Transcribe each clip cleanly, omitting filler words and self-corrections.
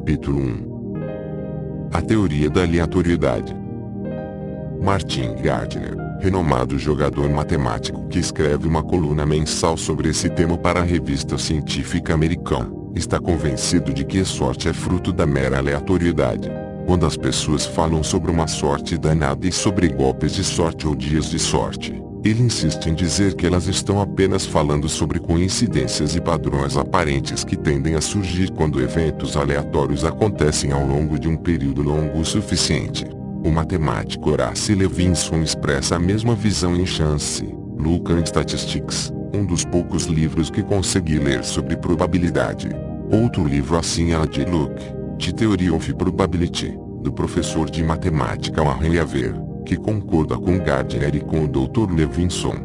Capítulo 1. A teoria da aleatoriedade. Martin Gardner, renomado jogador matemático que escreve uma coluna mensal sobre esse tema para a revista científica americana, está convencido de que a sorte é fruto da mera aleatoriedade. Quando as pessoas falam sobre uma sorte danada e sobre golpes de sorte ou dias de sorte, ele insiste em dizer que elas estão apenas falando sobre coincidências e padrões aparentes que tendem a surgir quando eventos aleatórios acontecem ao longo de um período longo o suficiente. O matemático Horace Levinson expressa a mesma visão em Chance, Luck and Statistics, um dos poucos livros que consegui ler sobre probabilidade. Outro livro assim é a de Luck, The Theory of Probability, do professor de matemática Warren Haver, que concorda com Gardner e com o Dr. Levinson.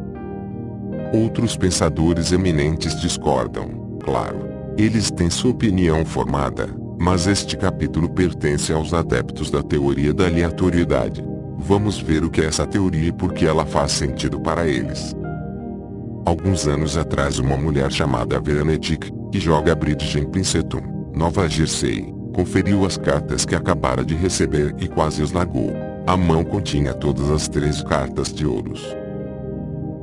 Outros pensadores eminentes discordam, claro. Eles têm sua opinião formada, mas este capítulo pertence aos adeptos da teoria da aleatoriedade. Vamos ver o que é essa teoria e por que ela faz sentido para eles. Alguns anos atrás uma mulher chamada Veronetic, que joga bridge em Princeton, Nova Jersey, conferiu as cartas que acabara de receber e quase esnagou. A mão continha todas as 13 cartas de ouros.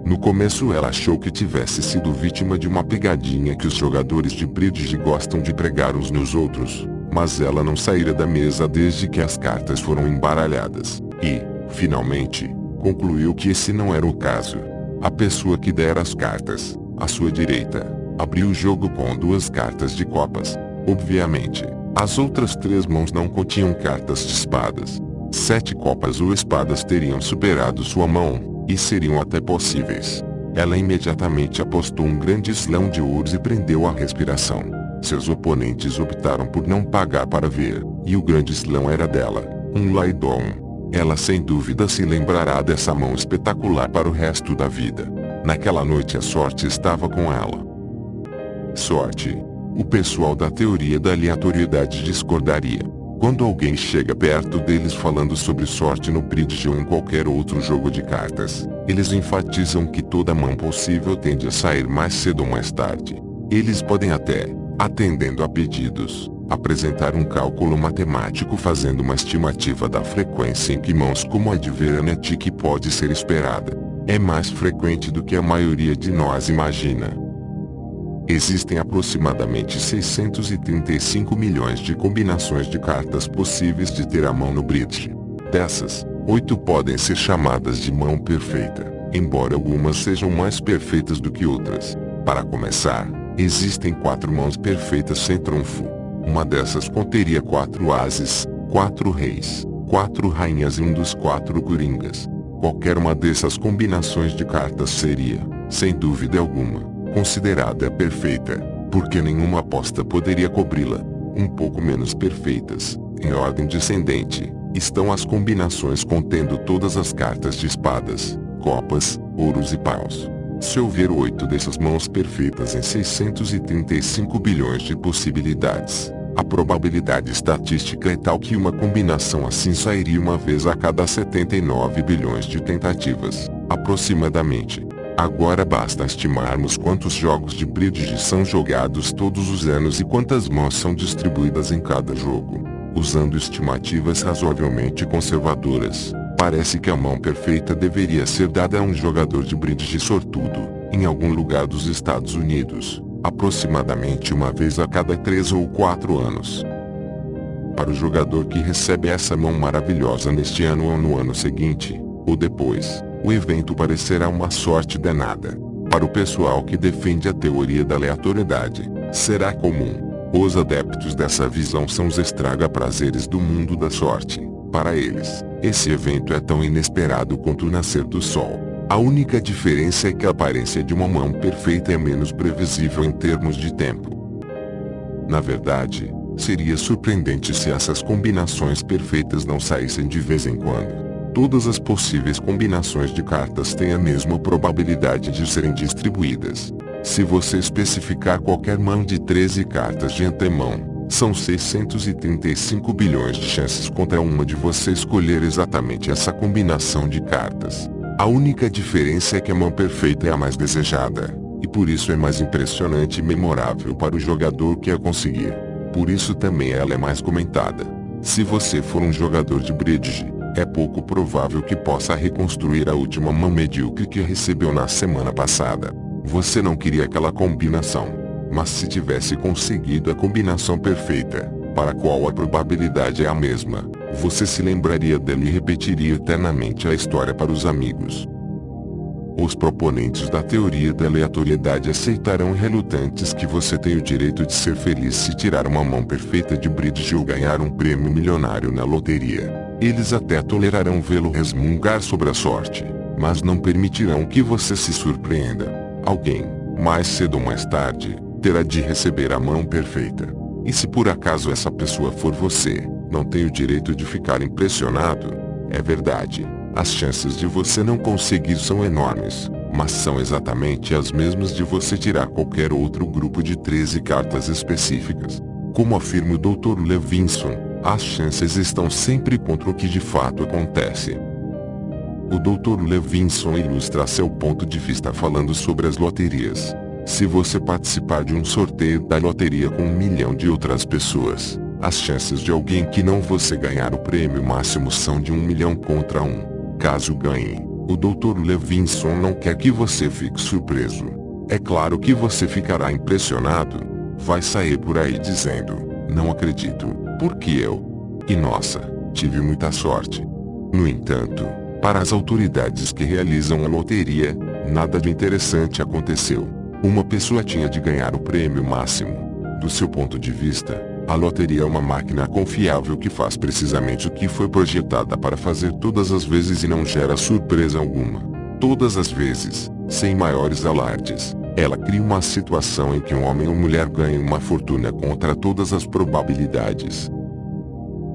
No começo ela achou que tivesse sido vítima de uma pegadinha que os jogadores de bridge gostam de pregar uns nos outros, mas ela não saíra da mesa desde que as cartas foram embaralhadas, e, finalmente, concluiu que esse não era o caso. A pessoa que dera as cartas, à sua direita, abriu o jogo com 2 cartas de copas. Obviamente, as outras 3 mãos não continham cartas de espadas. 7 copas ou espadas teriam superado sua mão, e seriam até possíveis. Ela imediatamente apostou um grande slão de ouros e prendeu a respiração. Seus oponentes optaram por não pagar para ver, e o grande slão era dela, um Laidon. Ela sem dúvida se lembrará dessa mão espetacular para o resto da vida. Naquela noite a sorte estava com ela. Sorte. O pessoal da teoria da aleatoriedade discordaria. Quando alguém chega perto deles falando sobre sorte no bridge ou em qualquer outro jogo de cartas, eles enfatizam que toda mão possível tende a sair mais cedo ou mais tarde. Eles podem até, atendendo a pedidos, apresentar um cálculo matemático fazendo uma estimativa da frequência em que mãos como a de Veronetic pode ser esperada. É mais frequente do que a maioria de nós imagina. Existem aproximadamente 635 milhões de combinações de cartas possíveis de ter a mão no bridge. Dessas, 8 podem ser chamadas de mão perfeita, embora algumas sejam mais perfeitas do que outras. Para começar, existem 4 mãos perfeitas sem trunfo. Uma dessas conteria 4 ases, 4 reis, 4 rainhas e um dos 4 coringas. Qualquer uma dessas combinações de cartas seria, sem dúvida alguma, considerada perfeita, porque nenhuma aposta poderia cobri-la. Um pouco menos perfeitas, em ordem descendente, estão as combinações contendo todas as cartas de espadas, copas, ouros e paus. Se houver 8 dessas mãos perfeitas em 635 bilhões de possibilidades, a probabilidade estatística é tal que uma combinação assim sairia uma vez a cada 79 bilhões de tentativas, aproximadamente. Agora basta estimarmos quantos jogos de bridge são jogados todos os anos e quantas mãos são distribuídas em cada jogo. Usando estimativas razoavelmente conservadoras, parece que a mão perfeita deveria ser dada a um jogador de bridge sortudo, em algum lugar dos Estados Unidos, aproximadamente uma vez a cada 3 ou 4 anos. Para o jogador que recebe essa mão maravilhosa neste ano ou no ano seguinte, ou depois, o evento parecerá uma sorte danada. Para o pessoal que defende a teoria da aleatoriedade, será comum. Os adeptos dessa visão são os estraga-prazeres do mundo da sorte. Para eles, esse evento é tão inesperado quanto o nascer do sol. A única diferença é que a aparência de uma mão perfeita é menos previsível em termos de tempo. Na verdade, seria surpreendente se essas combinações perfeitas não saíssem de vez em quando. Todas as possíveis combinações de cartas têm a mesma probabilidade de serem distribuídas. Se você especificar qualquer mão de 13 cartas de antemão, são 635 bilhões de chances contra uma de você escolher exatamente essa combinação de cartas. A única diferença é que a mão perfeita é a mais desejada, e por isso é mais impressionante e memorável para o jogador que a conseguir. Por isso também ela é mais comentada. Se você for um jogador de bridge, é pouco provável que possa reconstruir a última mão medíocre que recebeu na semana passada. Você não queria aquela combinação. Mas se tivesse conseguido a combinação perfeita, para a qual a probabilidade é a mesma, você se lembraria dela e repetiria eternamente a história para os amigos. Os proponentes da teoria da aleatoriedade aceitarão relutantes que você tem o direito de ser feliz se tirar uma mão perfeita de bridge ou ganhar um prêmio milionário na loteria. Eles até tolerarão vê-lo resmungar sobre a sorte, mas não permitirão que você se surpreenda. Alguém, mais cedo ou mais tarde, terá de receber a mão perfeita. E se por acaso essa pessoa for você, não tem o direito de ficar impressionado. É verdade, as chances de você não conseguir são enormes, mas são exatamente as mesmas de você tirar qualquer outro grupo de 13 cartas específicas. Como afirma o Dr. Levinson, as chances estão sempre contra o que de fato acontece. O Dr. Levinson ilustra seu ponto de vista falando sobre as loterias. Se você participar de um sorteio da loteria com 1 milhão de outras pessoas, as chances de alguém que não você ganhar o prêmio máximo são de 1 milhão contra 1. Caso ganhe, o Dr. Levinson não quer que você fique surpreso. É claro que você ficará impressionado. Vai sair por aí dizendo, não acredito, porque eu? E nossa, tive muita sorte. No entanto, para as autoridades que realizam a loteria, nada de interessante aconteceu. Uma pessoa tinha de ganhar o prêmio máximo. Do seu ponto de vista, a loteria é uma máquina confiável que faz precisamente o que foi projetada para fazer todas as vezes e não gera surpresa alguma. Todas as vezes, sem maiores alardes, ela cria uma situação em que um homem ou mulher ganha uma fortuna contra todas as probabilidades.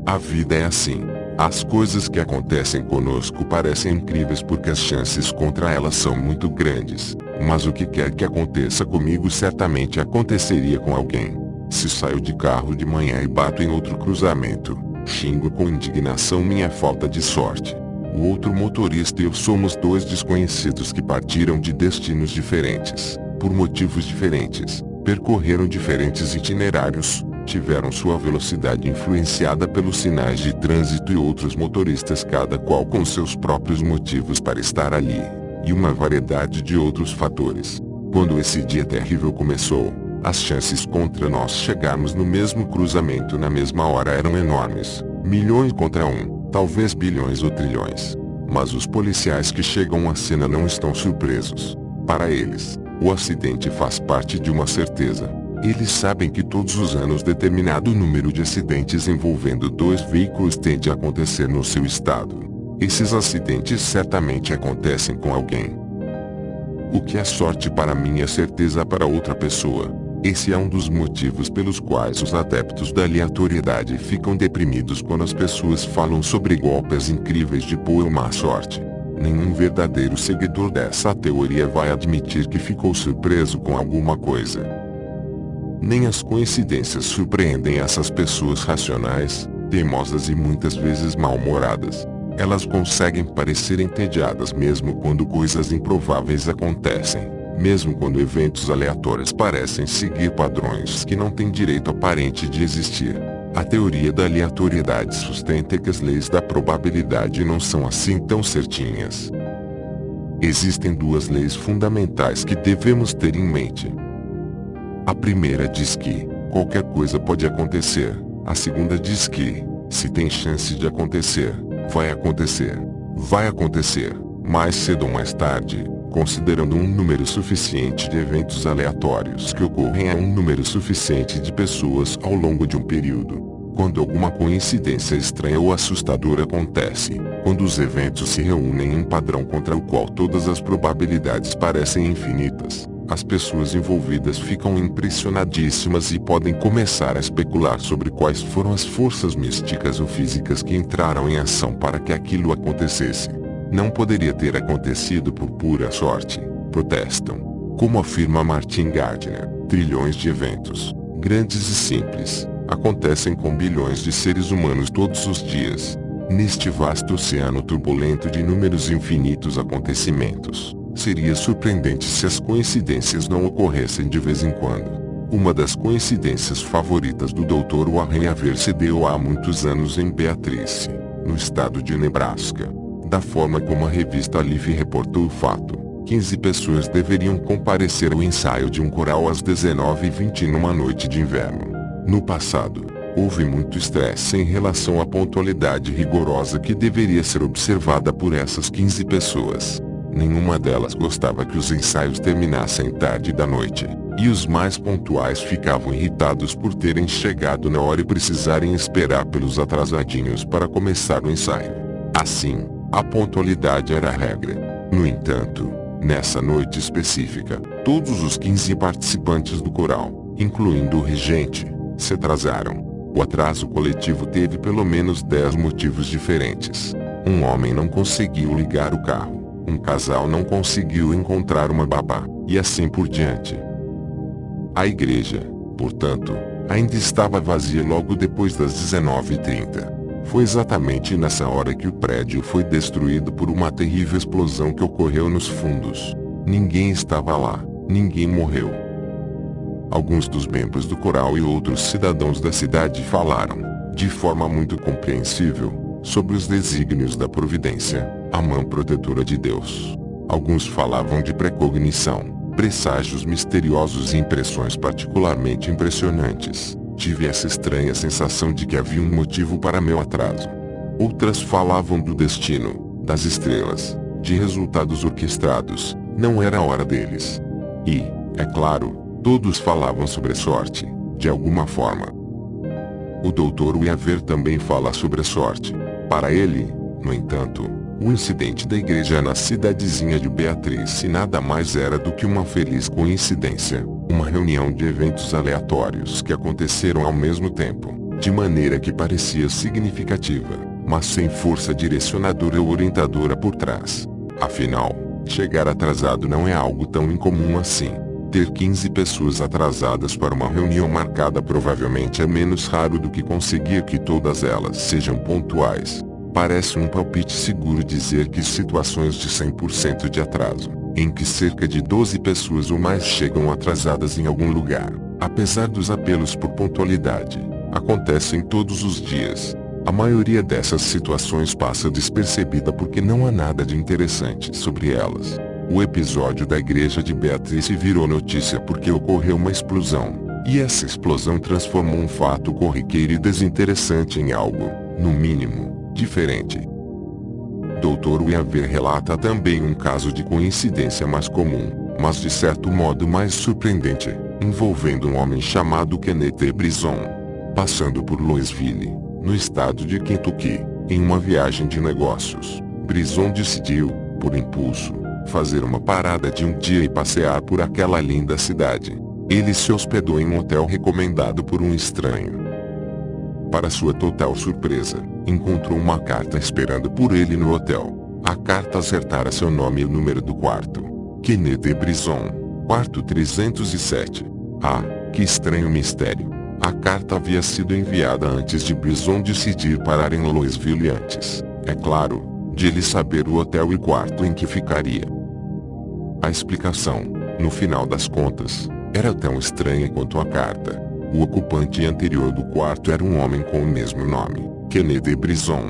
A vida é assim. As coisas que acontecem conosco parecem incríveis porque as chances contra elas são muito grandes. Mas o que quer que aconteça comigo certamente aconteceria com alguém. Se saio de carro de manhã e bato em outro cruzamento, xingo com indignação minha falta de sorte. O outro motorista e eu somos dois desconhecidos que partiram de destinos diferentes, por motivos diferentes, percorreram diferentes itinerários, tiveram sua velocidade influenciada pelos sinais de trânsito e outros motoristas cada qual com seus próprios motivos para estar ali, e uma variedade de outros fatores. Quando esse dia terrível começou, as chances contra nós chegarmos no mesmo cruzamento na mesma hora eram enormes, milhões contra um, talvez bilhões ou trilhões. Mas os policiais que chegam à cena não estão surpresos. Para eles, o acidente faz parte de uma certeza. Eles sabem que todos os anos determinado número de acidentes envolvendo dois veículos tende a acontecer no seu estado. Esses acidentes certamente acontecem com alguém. O que é sorte para mim é certeza para outra pessoa. Esse é um dos motivos pelos quais os adeptos da aleatoriedade ficam deprimidos quando as pessoas falam sobre golpes incríveis de boa ou má sorte. Nenhum verdadeiro seguidor dessa teoria vai admitir que ficou surpreso com alguma coisa. Nem as coincidências surpreendem essas pessoas racionais, teimosas e muitas vezes mal-humoradas. Elas conseguem parecer entediadas mesmo quando coisas improváveis acontecem, mesmo quando eventos aleatórios parecem seguir padrões que não têm direito aparente de existir. A teoria da aleatoriedade sustenta que as leis da probabilidade não são assim tão certinhas. Existem duas leis fundamentais que devemos ter em mente. A primeira diz que qualquer coisa pode acontecer. A segunda diz que, se tem chance de acontecer, vai acontecer. Vai acontecer, mais cedo ou mais tarde, considerando um número suficiente de eventos aleatórios que ocorrem a um número suficiente de pessoas ao longo de um período. Quando alguma coincidência estranha ou assustadora acontece, quando os eventos se reúnem em um padrão contra o qual todas as probabilidades parecem infinitas, as pessoas envolvidas ficam impressionadíssimas e podem começar a especular sobre quais foram as forças místicas ou físicas que entraram em ação para que aquilo acontecesse. Não poderia ter acontecido por pura sorte, protestam. Como afirma Martin Gardner, trilhões de eventos, grandes e simples, acontecem com bilhões de seres humanos todos os dias. Neste vasto oceano turbulento de inúmeros e infinitos acontecimentos, seria surpreendente se as coincidências não ocorressem de vez em quando. Uma das coincidências favoritas do Dr. Warren Aver se deu há muitos anos em Beatrice, no estado de Nebraska. Da forma como a revista Life reportou o fato, 15 pessoas deveriam comparecer ao ensaio de um coral às 19h20 numa noite de inverno. No passado, houve muito estresse em relação à pontualidade rigorosa que deveria ser observada por essas 15 pessoas. Nenhuma delas gostava que os ensaios terminassem tarde da noite, e os mais pontuais ficavam irritados por terem chegado na hora e precisarem esperar pelos atrasadinhos para começar o ensaio. Assim, a pontualidade era a regra. No entanto, nessa noite específica, todos os 15 participantes do coral, incluindo o regente, se atrasaram. O atraso coletivo teve pelo menos 10 motivos diferentes. Um homem não conseguiu ligar o carro. Um casal não conseguiu encontrar uma babá, e assim por diante. A igreja, portanto, ainda estava vazia logo depois das 19h30. Foi exatamente nessa hora que o prédio foi destruído por uma terrível explosão que ocorreu nos fundos. Ninguém estava lá, ninguém morreu. Alguns dos membros do coral e outros cidadãos da cidade falaram, de forma muito compreensível, sobre os desígnios da providência, a mão protetora de Deus. Alguns falavam de precognição, presságios misteriosos e impressões particularmente impressionantes. Tive essa estranha sensação de que havia um motivo para meu atraso. Outras falavam do destino, das estrelas, de resultados orquestrados. Não era a hora deles. E, é claro, todos falavam sobre a sorte, de alguma forma. O Dr. Weaver também fala sobre a sorte. Para ele, no entanto, o incidente da igreja na cidadezinha de Beatrice nada mais era do que uma feliz coincidência, uma reunião de eventos aleatórios que aconteceram ao mesmo tempo, de maneira que parecia significativa, mas sem força direcionadora ou orientadora por trás. Afinal, chegar atrasado não é algo tão incomum assim. Ter 15 pessoas atrasadas para uma reunião marcada provavelmente é menos raro do que conseguir que todas elas sejam pontuais. Parece um palpite seguro dizer que situações de 100% de atraso, em que cerca de 12 pessoas ou mais chegam atrasadas em algum lugar, apesar dos apelos por pontualidade, acontecem todos os dias. A maioria dessas situações passa despercebida porque não há nada de interessante sobre elas. O episódio da igreja de Beatrice virou notícia porque ocorreu uma explosão, e essa explosão transformou um fato corriqueiro e desinteressante em algo, no mínimo, diferente. Dr. Weaver relata também um caso de coincidência mais comum, mas de certo modo mais surpreendente, envolvendo um homem chamado Kenneth Brison, passando por Louisville, no estado de Kentucky, em uma viagem de negócios. Brison decidiu, por impulso, fazer uma parada de um dia e passear por aquela linda cidade. Ele se hospedou em um hotel recomendado por um estranho. Para sua total surpresa, encontrou uma carta esperando por ele no hotel. A carta acertara seu nome e o número do quarto. Kenneth Brison, quarto 307. Ah, que estranho mistério. A carta havia sido enviada antes de Brison decidir parar em Louisville antes, é claro, de ele saber o hotel e quarto em que ficaria. A explicação, no final das contas, era tão estranha quanto a carta. O ocupante anterior do quarto era um homem com o mesmo nome, Kenneth Brison.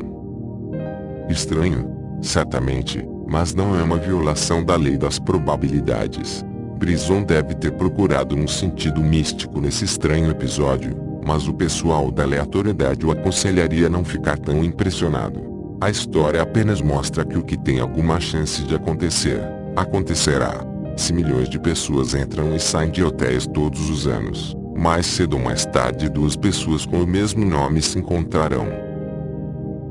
Estranho? Certamente, mas não é uma violação da lei das probabilidades. Brison deve ter procurado um sentido místico nesse estranho episódio, mas o pessoal da aleatoriedade o aconselharia a não ficar tão impressionado. A história apenas mostra que o que tem alguma chance de acontecer, acontecerá. Se milhões de pessoas entram e saem de hotéis todos os anos, mais cedo ou mais tarde duas pessoas com o mesmo nome se encontrarão.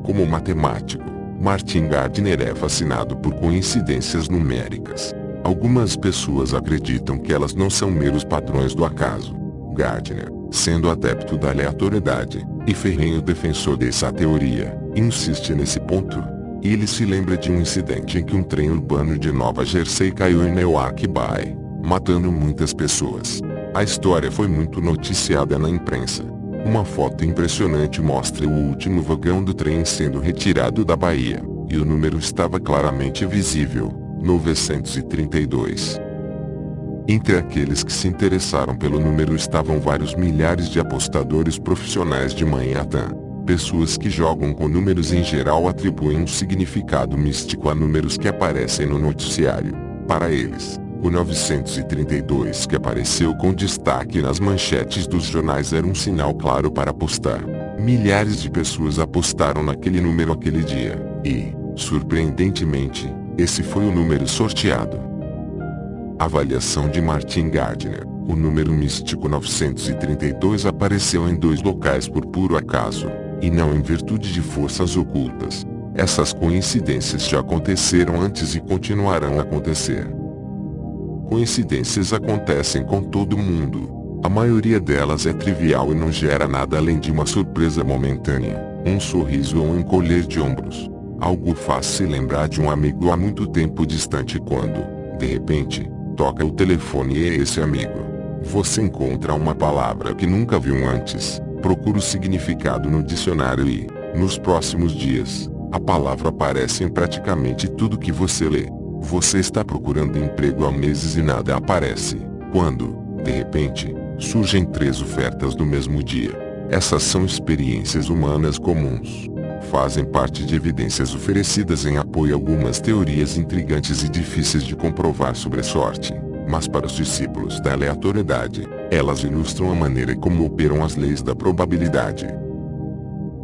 Como matemático, Martin Gardner é fascinado por coincidências numéricas. Algumas pessoas acreditam que elas não são meros padrões do acaso. Gardner, sendo adepto da aleatoriedade, e ferrenho defensor dessa teoria, insiste nesse ponto. Ele se lembra de um incidente em que um trem urbano de Nova Jersey caiu em Newark Bay, matando muitas pessoas. A história foi muito noticiada na imprensa. Uma foto impressionante mostra o último vagão do trem sendo retirado da baía, e o número estava claramente visível, 932. Entre aqueles que se interessaram pelo número estavam vários milhares de apostadores profissionais de Manhattan. Pessoas que jogam com números em geral atribuem um significado místico a números que aparecem no noticiário. Para eles, o 932 que apareceu com destaque nas manchetes dos jornais era um sinal claro para apostar. Milhares de pessoas apostaram naquele número aquele dia, e, surpreendentemente, esse foi o número sorteado. Avaliação de Martin Gardner. O número místico 932 apareceu em 2 locais por puro acaso, e não em virtude de forças ocultas. Essas coincidências já aconteceram antes e continuarão a acontecer. Coincidências acontecem com todo mundo. A maioria delas é trivial e não gera nada além de uma surpresa momentânea, um sorriso ou um encolher de ombros. Algo faz se lembrar de um amigo há muito tempo distante quando, de repente, toca o telefone e é esse amigo. Você encontra uma palavra que nunca viu antes, procura o significado no dicionário e, nos próximos dias, a palavra aparece em praticamente tudo que você lê. Você está procurando emprego há meses e nada aparece, quando, de repente, surgem 3 ofertas no mesmo dia. Essas são experiências humanas comuns. Fazem parte de evidências oferecidas em apoio a algumas teorias intrigantes e difíceis de comprovar sobre a sorte, mas para os discípulos da aleatoriedade, elas ilustram a maneira como operam as leis da probabilidade.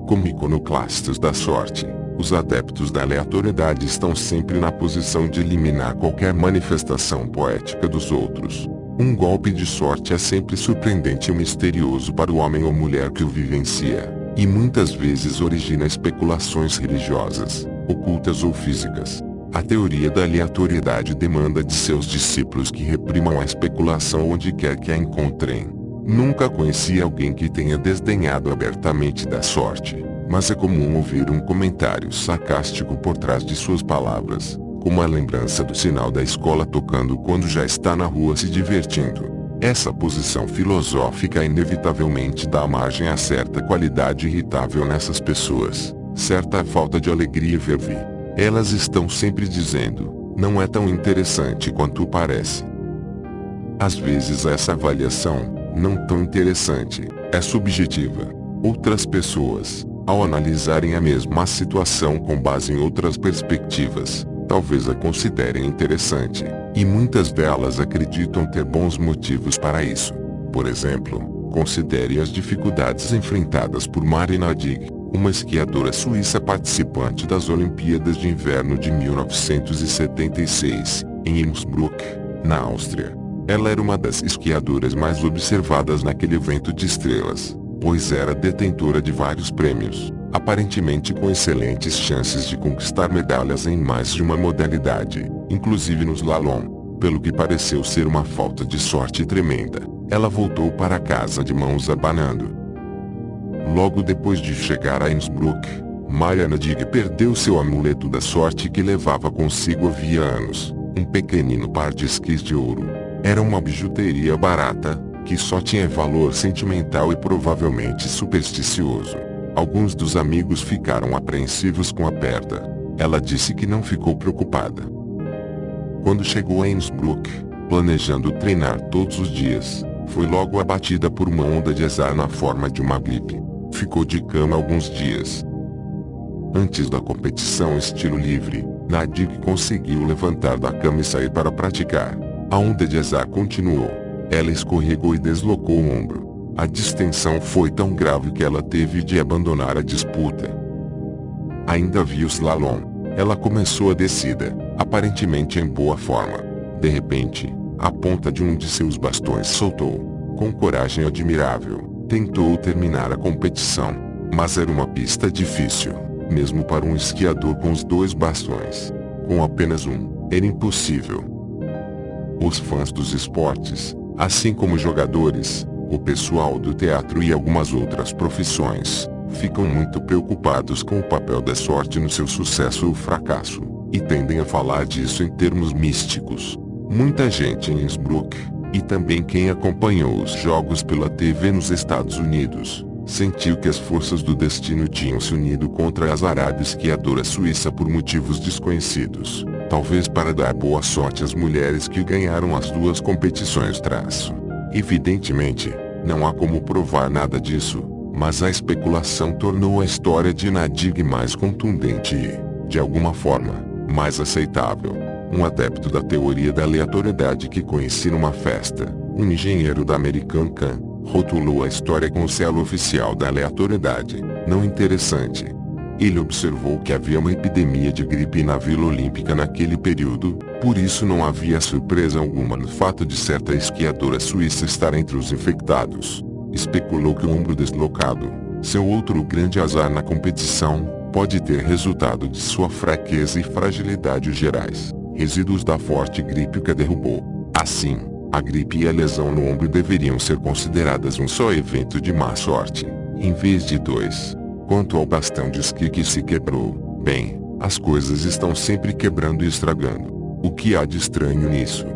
Como iconoclastas da sorte, os adeptos da aleatoriedade estão sempre na posição de eliminar qualquer manifestação poética dos outros. Um golpe de sorte é sempre surpreendente e misterioso para o homem ou mulher que o vivencia. E muitas vezes origina especulações religiosas, ocultas ou físicas. A teoria da aleatoriedade demanda de seus discípulos que reprimam a especulação onde quer que a encontrem. Nunca conheci alguém que tenha desdenhado abertamente da sorte, mas é comum ouvir um comentário sarcástico por trás de suas palavras, como a lembrança do sinal da escola tocando quando já está na rua se divertindo. Essa posição filosófica inevitavelmente dá margem a certa qualidade irritável nessas pessoas, certa falta de alegria e verve. Elas estão sempre dizendo, não é tão interessante quanto parece. Às vezes essa avaliação, não tão interessante, é subjetiva. Outras pessoas, ao analisarem a mesma situação com base em outras perspectivas, talvez a considerem interessante, e muitas delas acreditam ter bons motivos para isso. Por exemplo, considere as dificuldades enfrentadas por Marina Dig, uma esquiadora suíça participante das Olimpíadas de Inverno de 1976, em Innsbruck, na Áustria. Ela era uma das esquiadoras mais observadas naquele evento de estrelas, pois era detentora de vários prêmios, aparentemente com excelentes chances de conquistar medalhas em mais de uma modalidade, inclusive no slalom. Pelo que pareceu ser uma falta de sorte tremenda, ela voltou para casa de mãos abanando. Logo depois de chegar a Innsbruck, Mariana Dig perdeu seu amuleto da sorte que levava consigo havia anos, um pequenino par de esquis de ouro. Era uma bijuteria barata, que só tinha valor sentimental e provavelmente supersticioso. Alguns dos amigos ficaram apreensivos com a perda. Ela disse que não ficou preocupada. Quando chegou a Innsbruck, planejando treinar todos os dias, foi logo abatida por uma onda de azar na forma de uma gripe. Ficou de cama alguns dias. Antes da competição estilo livre, Nadig conseguiu levantar da cama e sair para praticar. A onda de azar continuou. Ela escorregou e deslocou o ombro. A distensão foi tão grave que ela teve de abandonar a disputa. Ainda havia o slalom. Ela começou a descida, aparentemente em boa forma. De repente, a ponta de um de seus bastões soltou. Com coragem admirável, tentou terminar a competição. Mas era uma pista difícil, mesmo para um esquiador com os 2 bastões. Com apenas um, era impossível. Os fãs dos esportes, assim como jogadores, o pessoal do teatro e algumas outras profissões, ficam muito preocupados com o papel da sorte no seu sucesso ou fracasso, e tendem a falar disso em termos místicos. Muita gente em Innsbruck, e também quem acompanhou os jogos pela TV nos Estados Unidos, sentiu que as forças do destino tinham se unido contra a azarada esquiadora suíça por motivos desconhecidos. talvez para dar boa sorte às mulheres que ganharam as duas competições. Evidentemente, não há como provar nada disso, mas a especulação tornou a história de Nadig mais contundente e, de alguma forma, mais aceitável. Um adepto da teoria da aleatoriedade que conheci numa festa, um engenheiro da American Can, rotulou a história com o selo oficial da aleatoriedade, não interessante. Ele observou que havia uma epidemia de gripe na Vila Olímpica naquele período, por isso não havia surpresa alguma no fato de certa esquiadora suíça estar entre os infectados. Especulou que o ombro deslocado, seu outro grande azar na competição, pode ter resultado de sua fraqueza e fragilidade gerais, resíduos da forte gripe que a derrubou. Assim, a gripe e a lesão no ombro deveriam ser consideradas um só evento de má sorte, em vez de dois. Quanto ao bastão de esqui que se quebrou, bem, as coisas estão sempre quebrando e estragando. O que há de estranho nisso?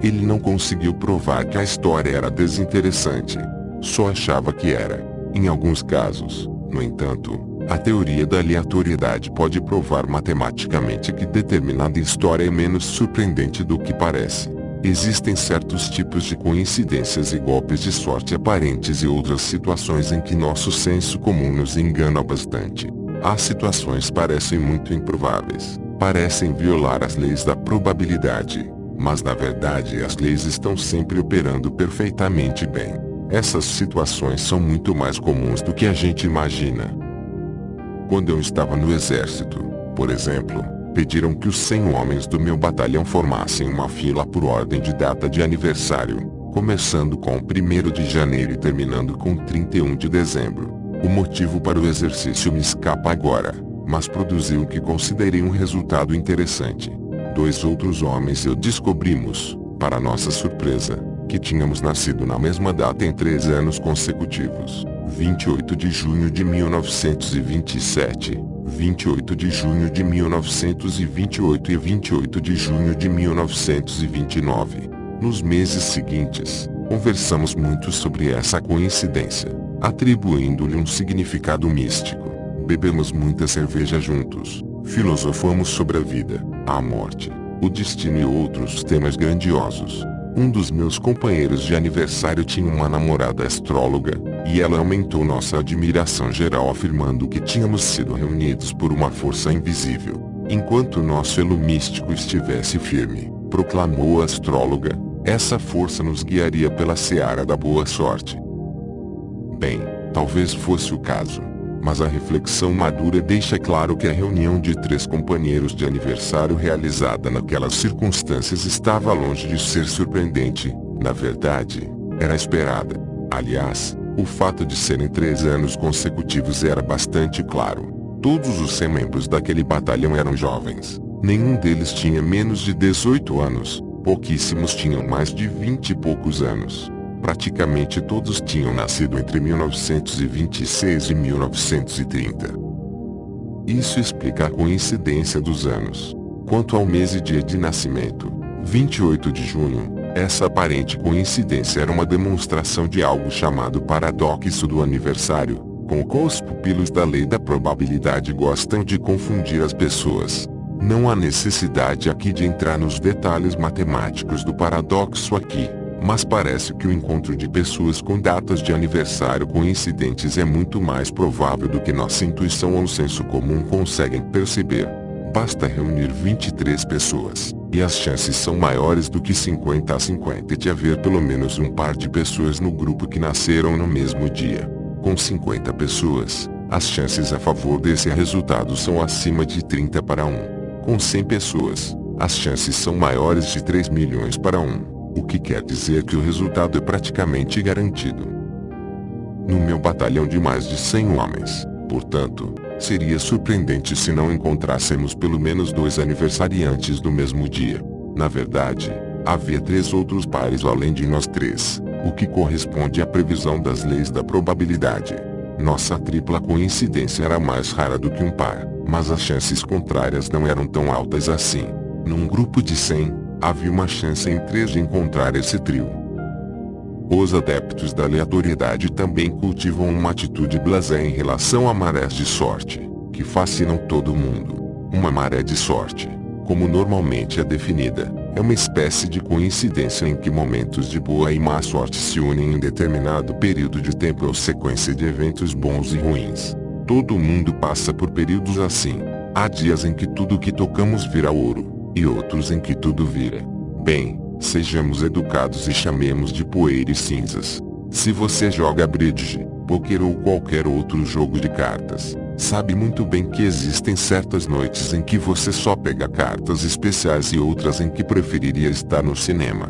Ele não conseguiu provar que a história era desinteressante. Só achava que era. Em alguns casos, no entanto, a teoria da aleatoriedade pode provar matematicamente que determinada história é menos surpreendente do que parece. Existem certos tipos de coincidências e golpes de sorte aparentes e outras situações em que nosso senso comum nos engana bastante. As situações parecem muito improváveis, parecem violar as leis da probabilidade, mas na verdade as leis estão sempre operando perfeitamente bem. Essas situações são muito mais comuns do que a gente imagina. Quando eu estava no exército, por exemplo, pediram que os 100 homens do meu batalhão formassem uma fila por ordem de data de aniversário, começando com 1º de janeiro e terminando com 31 de dezembro. O motivo para o exercício me escapa agora, mas produziu o que considerei um resultado interessante. 2 outros homens e eu descobrimos, para nossa surpresa, que tínhamos nascido na mesma data em 3 anos consecutivos: 28 de junho de 1927, 28 de junho de 1928 e 28 de junho de 1929. Nos meses seguintes, conversamos muito sobre essa coincidência, atribuindo-lhe um significado místico. Bebemos muita cerveja juntos, filosofamos sobre a vida, a morte, o destino e outros temas grandiosos. Um dos meus companheiros de aniversário tinha uma namorada astróloga, e ela aumentou nossa admiração geral afirmando que tínhamos sido reunidos por uma força invisível. Enquanto nosso elo místico estivesse firme, proclamou a astróloga, essa força nos guiaria pela seara da boa sorte. Bem, talvez fosse o caso, mas a reflexão madura deixa claro que a reunião de 3 companheiros de aniversário realizada naquelas circunstâncias estava longe de ser surpreendente. Na verdade, era esperada. Aliás, o fato de serem 3 anos consecutivos era bastante claro. Todos os 100 membros daquele batalhão eram jovens. Nenhum deles tinha menos de 18 anos, pouquíssimos tinham mais de 20 e poucos anos. Praticamente todos tinham nascido entre 1926 e 1930. Isso explica a coincidência dos anos. Quanto ao mês e dia de nascimento, 28 de junho, essa aparente coincidência era uma demonstração de algo chamado paradoxo do aniversário, com o qual os pupilos da lei da probabilidade gostam de confundir as pessoas. Não há necessidade aqui de entrar nos detalhes matemáticos do paradoxo aqui. Mas parece que o encontro de pessoas com datas de aniversário coincidentes é muito mais provável do que nossa intuição ou senso comum conseguem perceber. Basta reunir 23 pessoas, e as chances são maiores do que 50 a 50 de haver pelo menos um par de pessoas no grupo que nasceram no mesmo dia. Com 50 pessoas, as chances a favor desse resultado são acima de 30 para 1. Com 100 pessoas, as chances são maiores de 3 milhões para 1. O que quer dizer que o resultado é praticamente garantido. No meu batalhão de mais de 100 homens, portanto, seria surpreendente se não encontrássemos pelo menos 2 aniversariantes no mesmo dia. Na verdade, havia 3 outros pares além de nós 3, o que corresponde à previsão das leis da probabilidade. Nossa tripla coincidência era mais rara do que um par, mas as chances contrárias não eram tão altas assim. Num grupo de 100, havia uma chance em 3 de encontrar esse trio. Os adeptos da aleatoriedade também cultivam uma atitude blasé em relação a marés de sorte, que fascinam todo mundo. Uma maré de sorte, como normalmente é definida, é uma espécie de coincidência em que momentos de boa e má sorte se unem em determinado período de tempo ou sequência de eventos bons e ruins. Todo mundo passa por períodos assim. Há dias em que tudo que tocamos vira ouro, e outros em que tudo vira. Bem, sejamos educados e chamemos de poeira e cinzas. Se você joga bridge, poker ou qualquer outro jogo de cartas, sabe muito bem que existem certas noites em que você só pega cartas especiais e outras em que preferiria estar no cinema.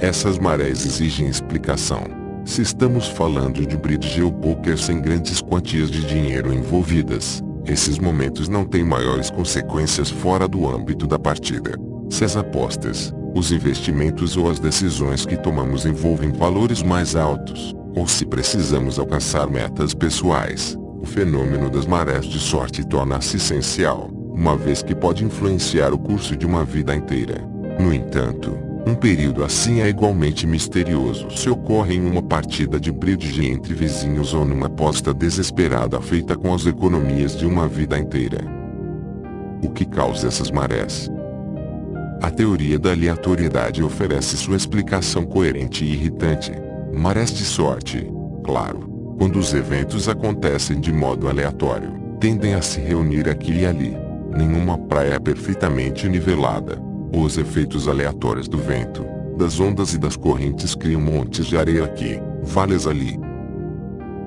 Essas marés exigem explicação. Se estamos falando de bridge ou poker sem grandes quantias de dinheiro envolvidas, esses momentos não têm maiores consequências fora do âmbito da partida. Se as apostas, os investimentos ou as decisões que tomamos envolvem valores mais altos, ou se precisamos alcançar metas pessoais, o fenômeno das marés de sorte torna-se essencial, uma vez que pode influenciar o curso de uma vida inteira. No entanto, um período assim é igualmente misterioso se ocorre em uma partida de bridge entre vizinhos ou numa aposta desesperada feita com as economias de uma vida inteira. O que causa essas marés? A teoria da aleatoriedade oferece sua explicação coerente e irritante. Marés de sorte, claro, quando os eventos acontecem de modo aleatório, tendem a se reunir aqui e ali. Nenhuma praia é perfeitamente nivelada. Os efeitos aleatórios do vento, das ondas e das correntes criam montes de areia aqui, vales ali.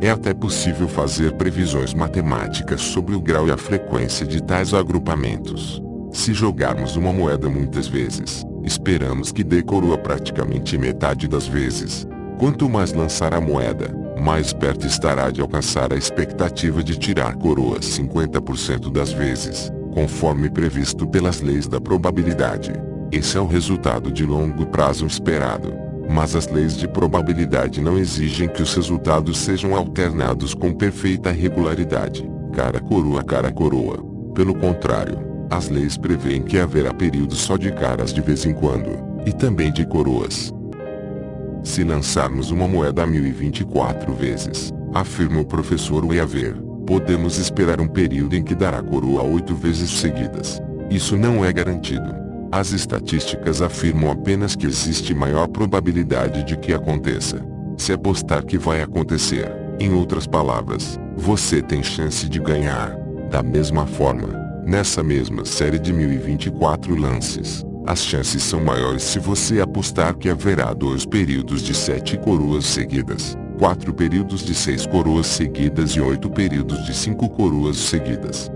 É até possível fazer previsões matemáticas sobre o grau e a frequência de tais agrupamentos. Se jogarmos uma moeda muitas vezes, esperamos que dê coroa praticamente metade das vezes. Quanto mais lançar a moeda, mais perto estará de alcançar a expectativa de tirar coroa 50% das vezes, conforme previsto pelas leis da probabilidade. Esse é o resultado de longo prazo esperado. Mas as leis de probabilidade não exigem que os resultados sejam alternados com perfeita regularidade, cara coroa. Pelo contrário, as leis prevêem que haverá períodos só de caras de vez em quando, e também de coroas. Se lançarmos uma moeda 1024 vezes, afirma o professor Weaver, podemos esperar um período em que dará coroa 8 vezes seguidas. Isso não é garantido. As estatísticas afirmam apenas que existe maior probabilidade de que aconteça. Se apostar que vai acontecer, em outras palavras, você tem chance de ganhar. Da mesma forma, nessa mesma série de 1024 lances, as chances são maiores se você apostar que haverá 2 períodos de 7 coroas seguidas, 4 períodos de 6 coroas seguidas e 8 períodos de 5 coroas seguidas.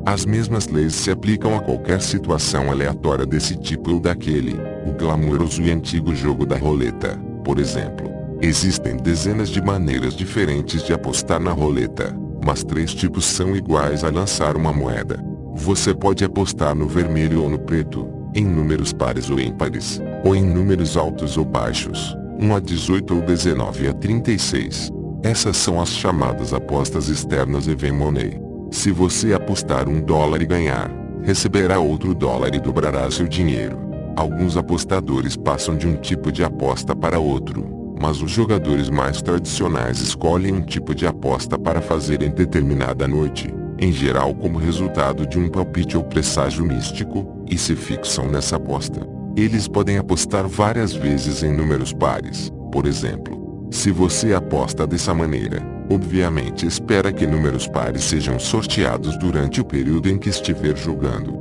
As mesmas leis se aplicam a qualquer situação aleatória desse tipo ou daquele, o glamouroso e antigo jogo da roleta, por exemplo. Existem dezenas de maneiras diferentes de apostar na roleta, mas 3 tipos são iguais a lançar uma moeda. Você pode apostar no vermelho ou no preto, em números pares ou ímpares, ou em números altos ou baixos, 1 a 18 ou 19 a 36. Essas são as chamadas apostas externas even money. Se você apostar $1 e ganhar, receberá outro dólar e dobrará seu dinheiro. Alguns apostadores passam de um tipo de aposta para outro, mas os jogadores mais tradicionais escolhem um tipo de aposta para fazer em determinada noite, em geral como resultado de um palpite ou presságio místico, e se fixam nessa aposta. Eles podem apostar várias vezes em números pares, por exemplo. Se você aposta dessa maneira, obviamente espera que números pares sejam sorteados durante o período em que estiver jogando.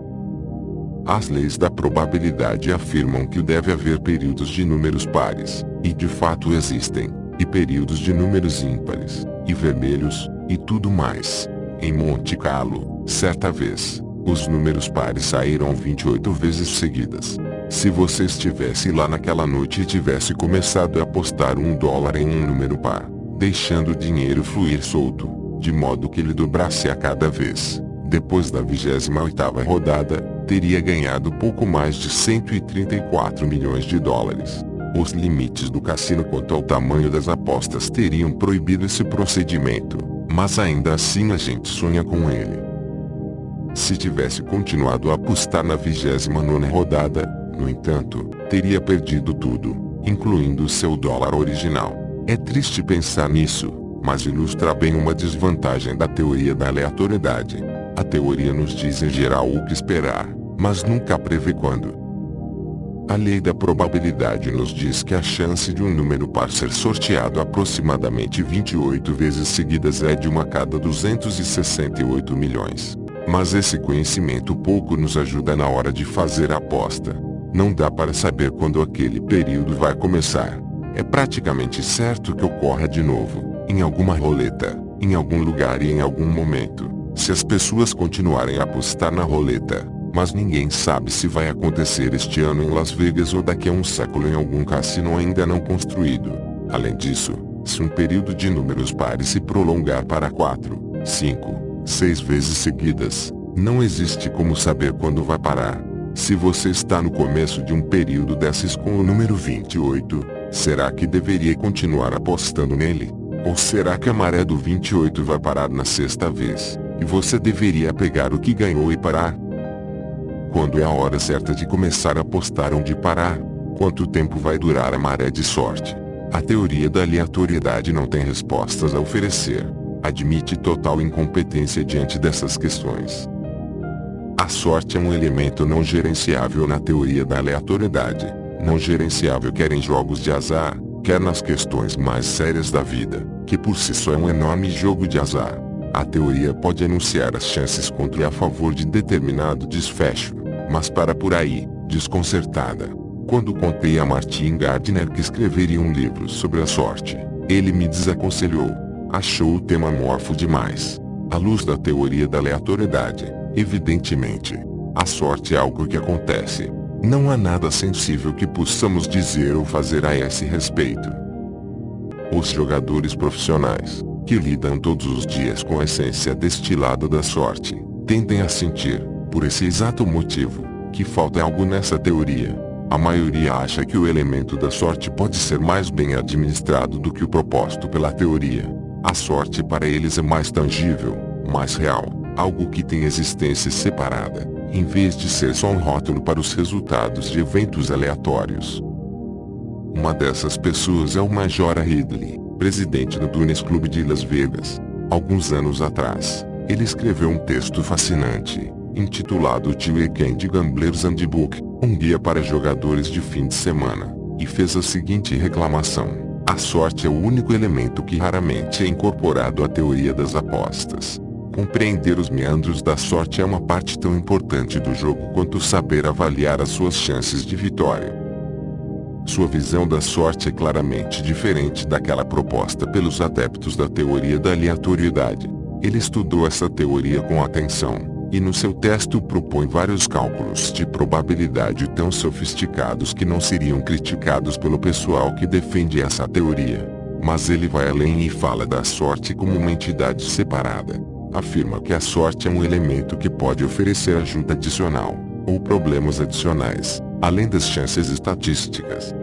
As leis da probabilidade afirmam que deve haver períodos de números pares, e de fato existem, e períodos de números ímpares, e vermelhos, e tudo mais. Em Monte Carlo, certa vez, os números pares saíram 28 vezes seguidas. Se você estivesse lá naquela noite e tivesse começado a apostar $1 em um número par, deixando o dinheiro fluir solto, de modo que ele dobrasse a cada vez, depois da 28ª rodada, teria ganhado pouco mais de $134 milhões. Os limites do cassino quanto ao tamanho das apostas teriam proibido esse procedimento, mas ainda assim a gente sonha com ele. Se tivesse continuado a apostar na 29ª rodada, no entanto, teria perdido tudo, incluindo o seu dólar original. É triste pensar nisso, mas ilustra bem uma desvantagem da teoria da aleatoriedade. A teoria nos diz em geral o que esperar, mas nunca prevê quando. A lei da probabilidade nos diz que a chance de um número par ser sorteado aproximadamente 28 vezes seguidas é de 1 a cada 268 milhões. Mas esse conhecimento pouco nos ajuda na hora de fazer a aposta. Não dá para saber quando aquele período vai começar. É praticamente certo que ocorra de novo, em alguma roleta, em algum lugar e em algum momento, se as pessoas continuarem a apostar na roleta. Mas ninguém sabe se vai acontecer este ano em Las Vegas ou daqui a um século em algum cassino ainda não construído. Além disso, se um período de números pares se prolongar para 4, 5, 6 vezes seguidas, não existe como saber quando vai parar. Se você está no começo de um período desses com o número 28, será que deveria continuar apostando nele? Ou será que a maré do 28 vai parar na sexta vez, e você deveria pegar o que ganhou e parar? Quando é a hora certa de começar a apostar ou de parar? Quanto tempo vai durar a maré de sorte? A teoria da aleatoriedade não tem respostas a oferecer. Admite total incompetência diante dessas questões. A sorte é um elemento não gerenciável na teoria da aleatoriedade. Não gerenciável quer em jogos de azar, quer nas questões mais sérias da vida, que por si só é um enorme jogo de azar. A teoria pode anunciar as chances contra e a favor de determinado desfecho, mas para por aí, desconcertada. Quando contei a Martin Gardner que escreveria um livro sobre a sorte, ele me desaconselhou. Achou o tema amorfo demais. À luz da teoria da aleatoriedade, evidentemente, a sorte é algo que acontece. Não há nada sensível que possamos dizer ou fazer a esse respeito. Os jogadores profissionais, que lidam todos os dias com a essência destilada da sorte, tendem a sentir, por esse exato motivo, que falta algo nessa teoria. A maioria acha que o elemento da sorte pode ser mais bem administrado do que o proposto pela teoria. A sorte para eles é mais tangível, mais real, algo que tem existência separada, em vez de ser só um rótulo para os resultados de eventos aleatórios. Uma dessas pessoas é o Major Ridley, presidente do Dunes Club de Las Vegas. Alguns anos atrás, ele escreveu um texto fascinante, intitulado The Weekend Gambler's Handbook, um guia para jogadores de fim de semana, e fez a seguinte reclamação: a sorte é o único elemento que raramente é incorporado à teoria das apostas. Compreender os meandros da sorte é uma parte tão importante do jogo quanto saber avaliar as suas chances de vitória. Sua visão da sorte é claramente diferente daquela proposta pelos adeptos da teoria da aleatoriedade. Ele estudou essa teoria com atenção, e no seu texto propõe vários cálculos de probabilidade tão sofisticados que não seriam criticados pelo pessoal que defende essa teoria. Mas ele vai além e fala da sorte como uma entidade separada. Afirma que a sorte é um elemento que pode oferecer ajuda adicional, ou problemas adicionais, além das chances estatísticas.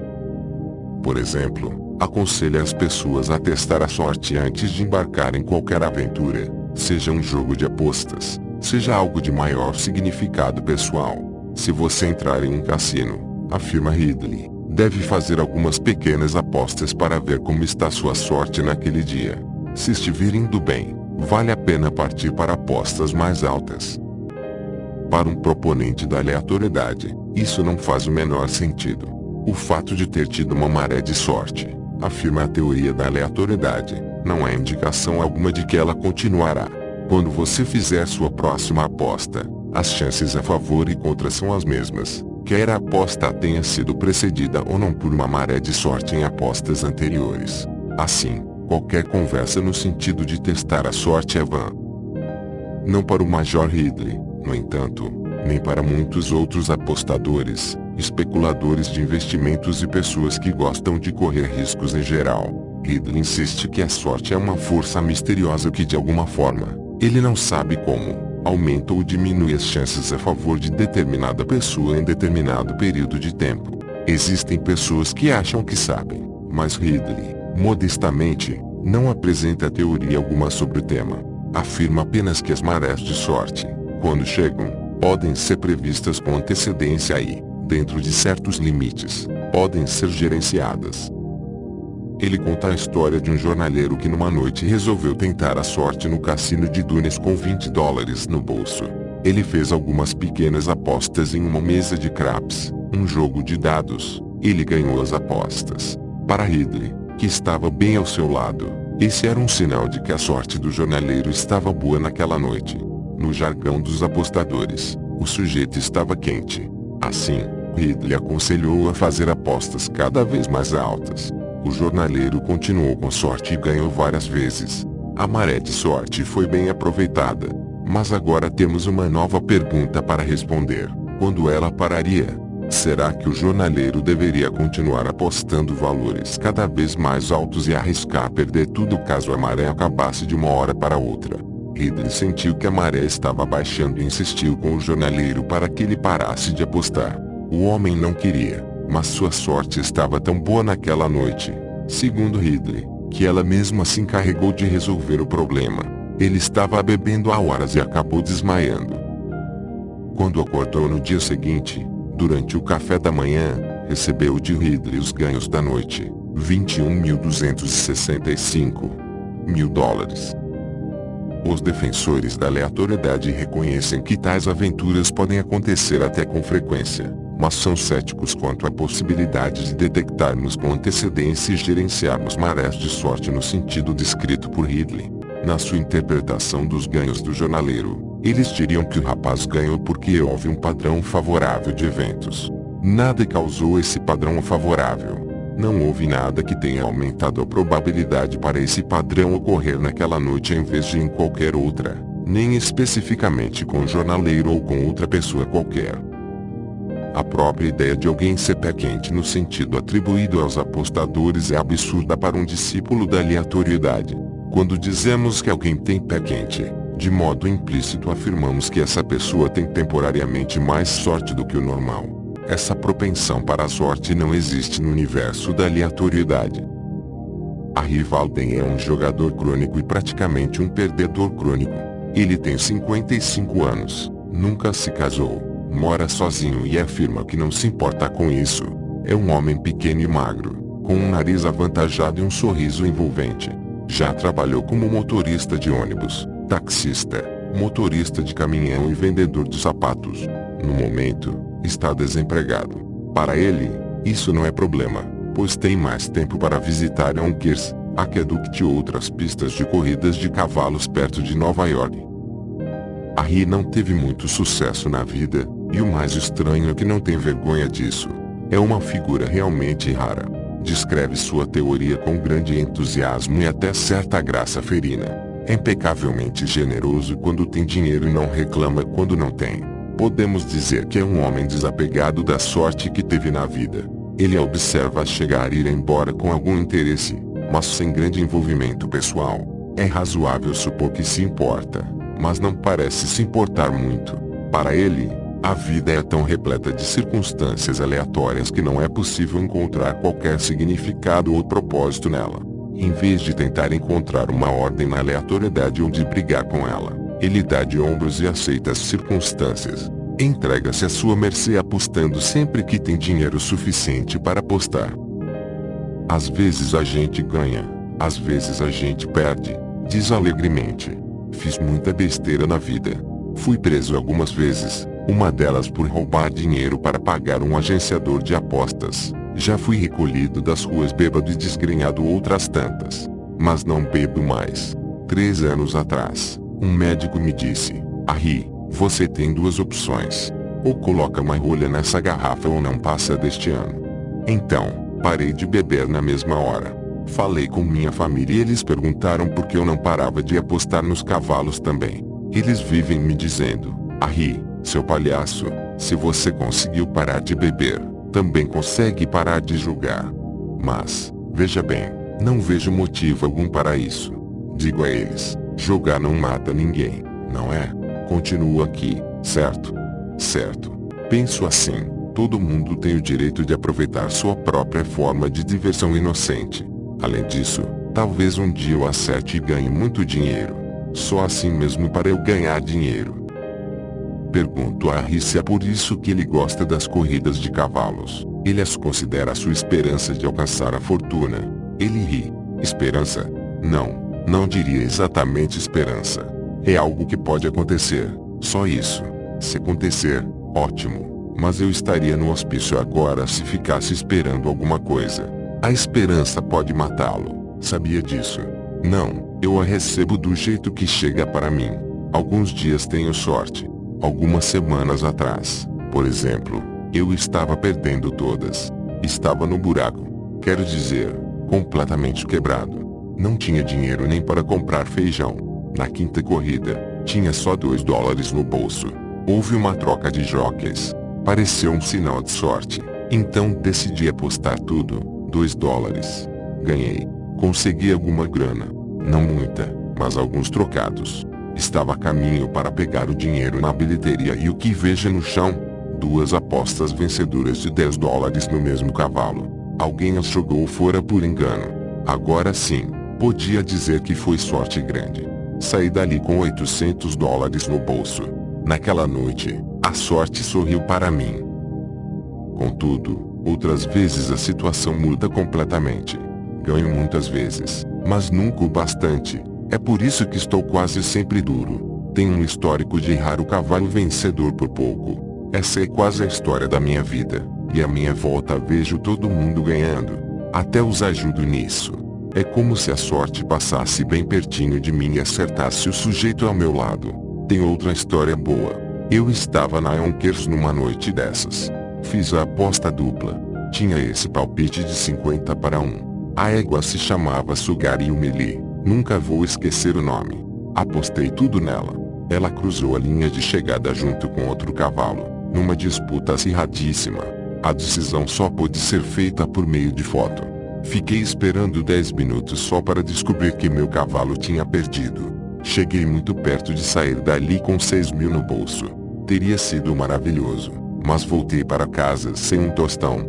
Por exemplo, aconselha as pessoas a testar a sorte antes de embarcar em qualquer aventura, seja um jogo de apostas, seja algo de maior significado pessoal. Se você entrar em um cassino, afirma Ridley, deve fazer algumas pequenas apostas para ver como está sua sorte naquele dia. Se estiver indo bem, vale a pena partir para apostas mais altas. Para um proponente da aleatoriedade, isso não faz o menor sentido. O fato de ter tido uma maré de sorte, afirma a teoria da aleatoriedade, não é indicação alguma de que ela continuará. Quando você fizer sua próxima aposta, as chances a favor e contra são as mesmas, quer a aposta tenha sido precedida ou não por uma maré de sorte em apostas anteriores. Assim, qualquer conversa no sentido de testar a sorte é vã. Não para o Major Ridley, no entanto, nem para muitos outros apostadores, especuladores de investimentos e pessoas que gostam de correr riscos em geral. Ridley insiste que a sorte é uma força misteriosa que de alguma forma, ele não sabe como, aumenta ou diminui as chances a favor de determinada pessoa em determinado período de tempo. Existem pessoas que acham que sabem, mas Ridley, modestamente, não apresenta teoria alguma sobre o tema. Afirma apenas que as marés de sorte, quando chegam, podem ser previstas com antecedência e, dentro de certos limites, podem ser gerenciadas. Ele conta a história de um jornaleiro que numa noite resolveu tentar a sorte no cassino de Dunes com $20 no bolso. Ele fez algumas pequenas apostas em uma mesa de craps, um jogo de dados. Ele ganhou as apostas. Para Ridley, que estava bem ao seu lado, esse era um sinal de que a sorte do jornaleiro estava boa naquela noite. No jargão dos apostadores, o sujeito estava quente. Assim, Ridley aconselhou a fazer apostas cada vez mais altas. O jornaleiro continuou com sorte e ganhou várias vezes. A maré de sorte foi bem aproveitada. Mas agora temos uma nova pergunta para responder. Quando ela pararia? Será que o jornaleiro deveria continuar apostando valores cada vez mais altos e arriscar perder tudo caso a maré acabasse de uma hora para outra? Ridley sentiu que a maré estava baixando e insistiu com o jornaleiro para que ele parasse de apostar. O homem não queria, mas sua sorte estava tão boa naquela noite, segundo Ridley, que ela mesmo assim encarregou de resolver o problema. Ele estava bebendo há horas e acabou desmaiando. Quando acordou no dia seguinte, durante o café da manhã, recebeu de Ridley os ganhos da noite, $21.265 mil. Os defensores da aleatoriedade reconhecem que tais aventuras podem acontecer até com frequência, mas são céticos quanto à possibilidade de detectarmos com antecedência e gerenciarmos marés de sorte no sentido descrito por Ridley. Na sua interpretação dos ganhos do jornaleiro, eles diriam que o rapaz ganhou porque houve um padrão favorável de eventos. Nada causou esse padrão favorável. Não houve nada que tenha aumentado a probabilidade para esse padrão ocorrer naquela noite em vez de em qualquer outra, nem especificamente com o jornaleiro ou com outra pessoa qualquer. A própria ideia de alguém ser pé quente no sentido atribuído aos apostadores é absurda para um discípulo da aleatoriedade. Quando dizemos que alguém tem pé quente, de modo implícito afirmamos que essa pessoa tem temporariamente mais sorte do que o normal. Essa propensão para a sorte não existe no universo da aleatoriedade. Harry Walden é um jogador crônico e praticamente um perdedor crônico. Ele tem 55 anos, nunca se casou, mora sozinho e afirma que não se importa com isso. É um homem pequeno e magro, com um nariz avantajado e um sorriso envolvente. Já trabalhou como motorista de ônibus, taxista, motorista de caminhão e vendedor de sapatos. No momento, está desempregado. Para ele, isso não é problema, pois tem mais tempo para visitar Yonkers, Aqueduct e outras pistas de corridas de cavalos perto de Nova York. Harry não teve muito sucesso na vida, e o mais estranho é que não tem vergonha disso. É uma figura realmente rara. Descreve sua teoria com grande entusiasmo e até certa graça ferina. É impecavelmente generoso quando tem dinheiro e não reclama quando não tem. Podemos dizer que é um homem desapegado da sorte que teve na vida. Ele a observa chegar e ir embora com algum interesse, mas sem grande envolvimento pessoal. É razoável supor que se importa, mas não parece se importar muito. Para ele, a vida é tão repleta de circunstâncias aleatórias que não é possível encontrar qualquer significado ou propósito nela. Em vez de tentar encontrar uma ordem na aleatoriedade ou de brigar com ela, ele dá de ombros e aceita as circunstâncias. Entrega-se à sua mercê apostando sempre que tem dinheiro suficiente para apostar. Às vezes a gente ganha, às vezes a gente perde, diz alegremente. Fiz muita besteira na vida. Fui preso algumas vezes, uma delas por roubar dinheiro para pagar um agenciador de apostas. Já fui recolhido das ruas bêbado e desgrenhado outras tantas. Mas não bebo mais. 3 anos atrás, um médico me disse: Harry, você tem 2 opções. Ou coloca uma rolha nessa garrafa ou não passa deste ano. Então, parei de beber na mesma hora. Falei com minha família e eles perguntaram por que eu não parava de apostar nos cavalos também. Eles vivem me dizendo: Harry, seu palhaço, se você conseguiu parar de beber, também consegue parar de jogar. Mas, veja bem, não vejo motivo algum para isso. Digo a eles: jogar não mata ninguém, não é? Continuo aqui, certo? Certo. Penso assim: todo mundo tem o direito de aproveitar sua própria forma de diversão inocente. Além disso, talvez um dia eu acerte e ganhe muito dinheiro. Só assim mesmo para eu ganhar dinheiro. Pergunto a Harry se é por isso que ele gosta das corridas de cavalos. Ele as considera a sua esperança de alcançar a fortuna. Ele ri. Esperança? Não diria exatamente esperança. É algo que pode acontecer, só isso. Se acontecer, ótimo. Mas eu estaria no hospício agora se ficasse esperando alguma coisa. A esperança pode matá-lo. Sabia disso? Não, eu a recebo do jeito que chega para mim. Alguns dias tenho sorte. Algumas semanas atrás, por exemplo, eu estava perdendo todas. Estava no buraco. Quero dizer, completamente quebrado. Não tinha dinheiro nem para comprar feijão. Na quinta corrida, tinha só $2 no bolso. Houve uma troca de jockeys. Pareceu um sinal de sorte. Então decidi apostar tudo. $2. Ganhei. Consegui alguma grana. Não muita, mas alguns trocados. Estava a caminho para pegar o dinheiro na bilheteria e o que vejo no chão? 2 apostas vencedoras de $10 no mesmo cavalo. Alguém as jogou fora por engano. Agora sim, podia dizer que foi sorte grande. Saí dali com $800 no bolso. Naquela noite, a sorte sorriu para mim. Contudo, outras vezes a situação muda completamente. Ganho muitas vezes, mas nunca o bastante. É por isso que estou quase sempre duro. Tenho um histórico de errar o cavalo vencedor por pouco. Essa é quase a história da minha vida. E à minha volta vejo todo mundo ganhando. Até os ajudo nisso. É como se a sorte passasse bem pertinho de mim e acertasse o sujeito ao meu lado. Tem outra história boa. Eu estava na Yonkers numa noite dessas. Fiz a aposta dupla. Tinha esse palpite de 50-1. A égua se chamava Sugari Umeli. Nunca vou esquecer o nome. Apostei tudo nela. Ela cruzou a linha de chegada junto com outro cavalo, numa disputa acirradíssima. A decisão só pôde ser feita por meio de foto. Fiquei esperando 10 minutos só para descobrir que meu cavalo tinha perdido. Cheguei muito perto de sair dali com 6.000 no bolso. Teria sido maravilhoso, mas voltei para casa sem um tostão.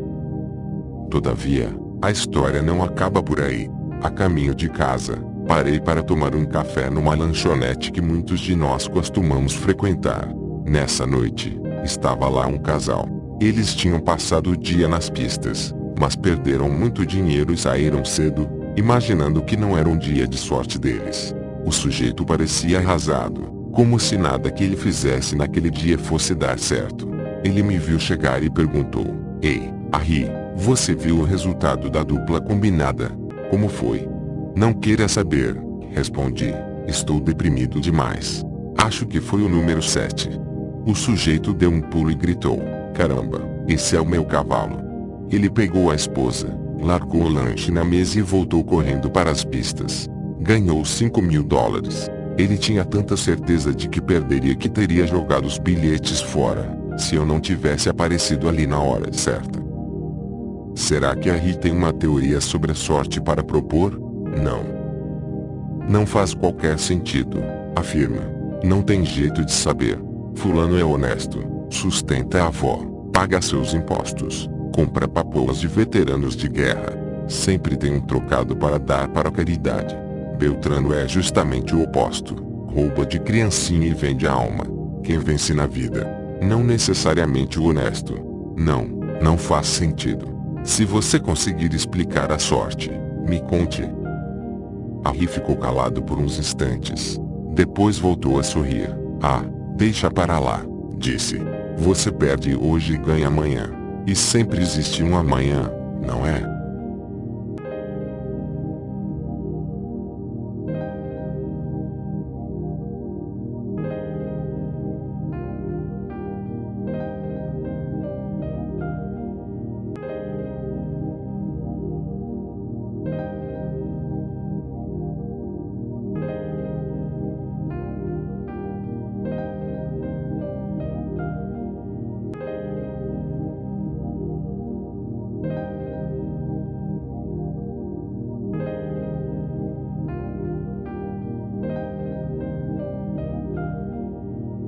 Todavia, a história não acaba por aí. A caminho de casa, parei para tomar um café numa lanchonete que muitos de nós costumamos frequentar. Nessa noite, estava lá um casal. Eles tinham passado o dia nas pistas, mas perderam muito dinheiro e saíram cedo, imaginando que não era um dia de sorte deles. O sujeito parecia arrasado, como se nada que ele fizesse naquele dia fosse dar certo. Ele me viu chegar e perguntou: "Ei, Ari, você viu o resultado da dupla combinada? Como foi?" "Não queira saber", respondi. "Estou deprimido demais. Acho que foi o número 7. O sujeito deu um pulo e gritou: "Caramba, esse é o meu cavalo." Ele pegou a esposa, largou o lanche na mesa e voltou correndo para as pistas. Ganhou $5.000. Ele tinha tanta certeza de que perderia que teria jogado os bilhetes fora, se eu não tivesse aparecido ali na hora certa. Será que a Ri tem uma teoria sobre a sorte para propor? Não. Não faz qualquer sentido, afirma. Não tem jeito de saber. Fulano é honesto, sustenta a avó, paga seus impostos, compra papoulas de veteranos de guerra. Sempre tem um trocado para dar para a caridade. Beltrano é justamente o oposto. Rouba de criancinha e vende a alma. Quem vence na vida? Não necessariamente o honesto. Não faz sentido. Se você conseguir explicar a sorte, me conte. Ari ficou calado por uns instantes. Depois voltou a sorrir. "Ah, deixa para lá", disse. "Você perde hoje e ganha amanhã. E sempre existe um amanhã, não é?"